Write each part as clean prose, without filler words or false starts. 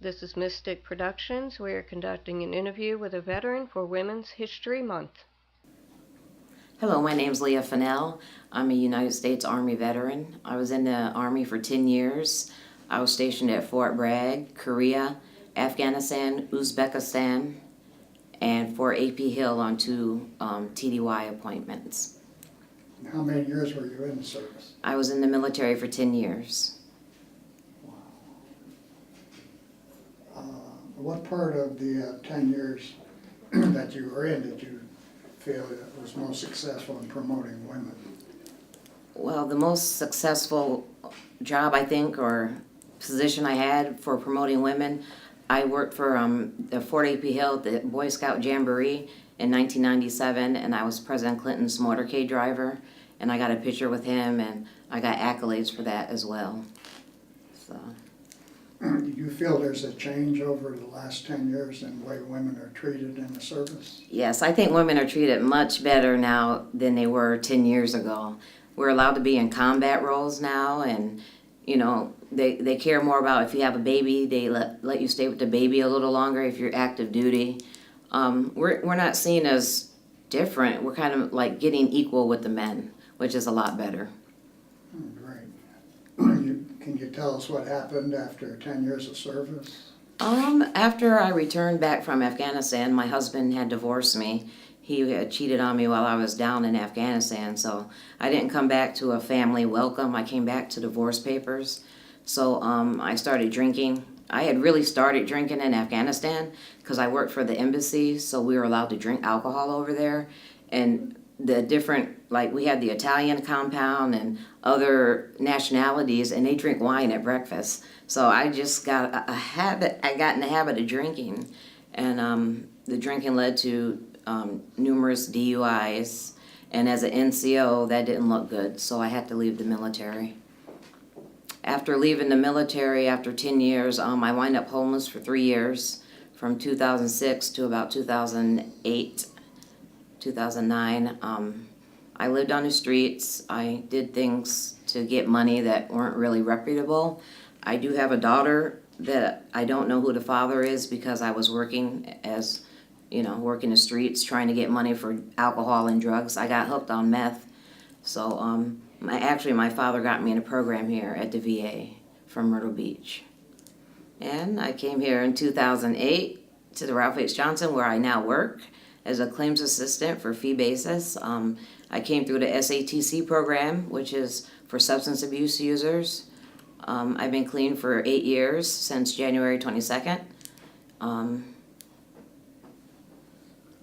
This is Mystic Productions. We are conducting an interview with a veteran for Women's History Month. Hello, my name's Leah Fennell. I'm a United States Army veteran. I was in the Army for 10 years. I was stationed at Fort Bragg, Korea, Afghanistan, Uzbekistan, and Fort A.P. Hill on two TDY appointments. How many years were you in the service? I was in the military for 10 years. What part of the 10 years that you were in did you feel that was most successful in promoting women? Well, the most successful job, I think, or position I had for promoting women, I worked for the Fort A.P. Hill, the Boy Scout Jamboree in 1997, and I was President Clinton's motorcade driver, and I got a picture with him, and I got accolades for that as well. So. Do you feel there's a change over the last 10 years in the way women are treated in the service? Yes, I think women are treated much better now than they were 10 years ago. We're allowed to be in combat roles now, and you know, they care more about if you have a baby, they let you stay with the baby a little longer if you're active duty. We're not seen as different. We're kind of like getting equal with the men, which is a lot better. Great. Can you tell us what happened after 10 years of service? After I returned back from Afghanistan, my husband had divorced me. He had cheated on me while I was down in Afghanistan, so I didn't come back to a family welcome. I came back to divorce papers. So I started drinking. I had really started drinking in Afghanistan because I worked for the embassy, so we were allowed to drink alcohol over there. And the different, like we had the Italian compound and other nationalities, and they drink wine at breakfast. So I just got a habit, I got in the habit of drinking, and the drinking led to numerous DUIs, and as an NCO, that didn't look good, so I had to leave the military. After leaving the military, after 10 years, I wound up homeless for 3 years, from 2006 to about 2008. 2009. I lived on the streets. I did things to get money that weren't really reputable. I do have a daughter that I don't know who the father is because I was working as, working the streets trying to get money for alcohol and drugs. I got hooked on meth. So my father got me in a program here at the VA from Myrtle Beach. And I came here in 2008 to the Ralph H. Johnson, where I now work as a claims assistant for fee basis. I came through the SATC program, which is for substance abuse users. I've been clean for 8 years, since January 22nd.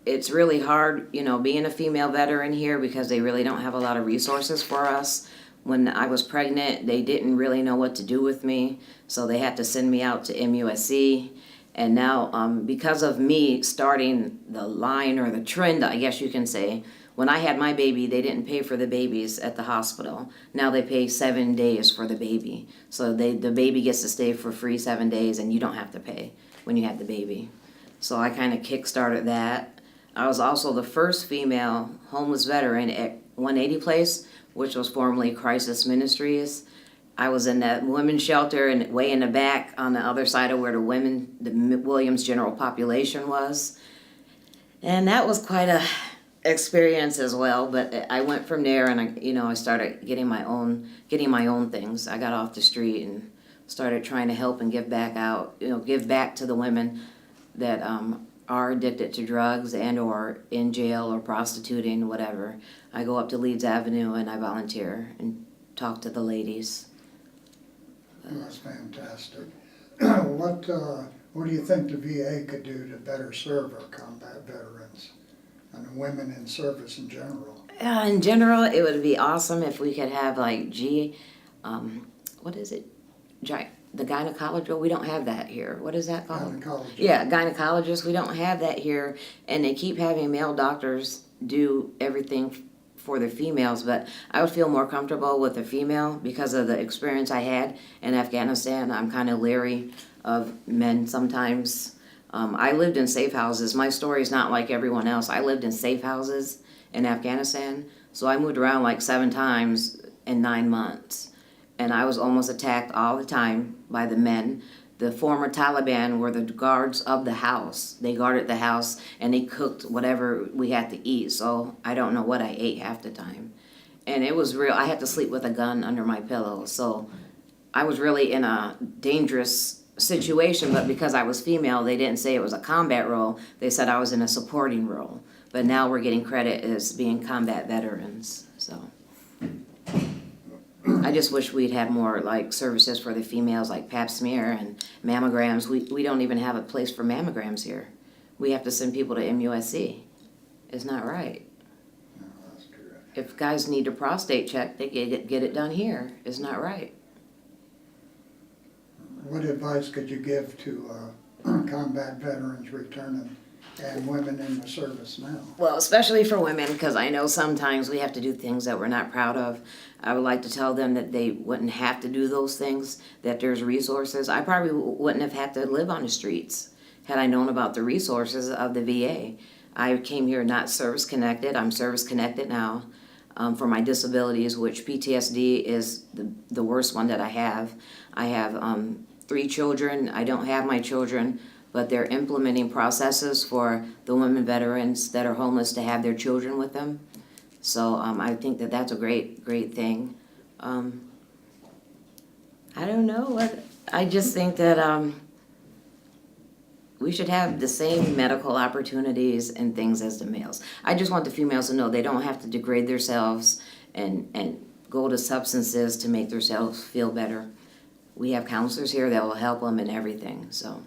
It's really hard, being a female veteran here because they really don't have a lot of resources for us. When I was pregnant, they didn't really know what to do with me, so they had to send me out to MUSC. And now, because of me starting the line or the trend, I guess you can say, when I had my baby, they didn't pay for the babies at the hospital. Now they pay 7 days for the baby. So the baby gets to stay for free 7 days, and you don't have to pay when you have the baby. So I kind of kick-started that. I was also the first female homeless veteran at 180 Place, which was formerly Crisis Ministries. I was in that women's shelter and way in the back on the other side of where the Williams general population was. And that was quite a experience as well, but I went from there and I started getting my own things. I got off the street and started trying to help and give back to the women that are addicted to drugs and or in jail or prostituting, whatever. I go up to Leeds Avenue and I volunteer and talk to the ladies. That's fantastic. What do you think the VA could do to better serve our combat veterans and women in service in general? In general, it would be awesome if we could have like the gynecologist. We don't have that here. What is that called? Gynecologist. Yeah, gynecologist. We don't have that here, and they keep having male doctors do everything for the females, but I would feel more comfortable with a female because of the experience I had in Afghanistan. I'm kind of leery of men sometimes. I lived in safe houses. My story is not like everyone else. I lived in safe houses in Afghanistan, so I moved around like 7 times in 9 months, and I was almost attacked all the time by the men. the former Taliban were the guards of the house. They guarded the house and they cooked whatever we had to eat. So I don't know what I ate half the time. And it was real. I had to sleep with a gun under my pillow. So I was really in a dangerous situation, but because I was female, they didn't say it was a combat role. They said I was in a supporting role. But now we're getting credit as being combat veterans. So I just wish we'd had more like services for the females, like pap smear and mammograms. We don't even have a place for mammograms here. We have to send people to MUSC. It's not right. No, that's true. If guys need a prostate check, they get it done here. It's not right. What advice could you give to combat veterans returning and women in the service now? Well, especially for women, because I know sometimes we have to do things that we're not proud of. I would like to tell them that they wouldn't have to do those things, that there's resources. I probably wouldn't have had to live on the streets had I known about the resources of the VA. I came here not service-connected. I'm service-connected now for my disabilities, which PTSD is the worst one that I have. I have 3 children. I don't have my children, but they're implementing processes for the women veterans that are homeless to have their children with them. So I think that that's a great thing. I don't know. I just think that we should have the same medical opportunities and things as the males. I just want the females to know they don't have to degrade themselves and go to substances to make themselves feel better. We have counselors here that will help them and everything, so.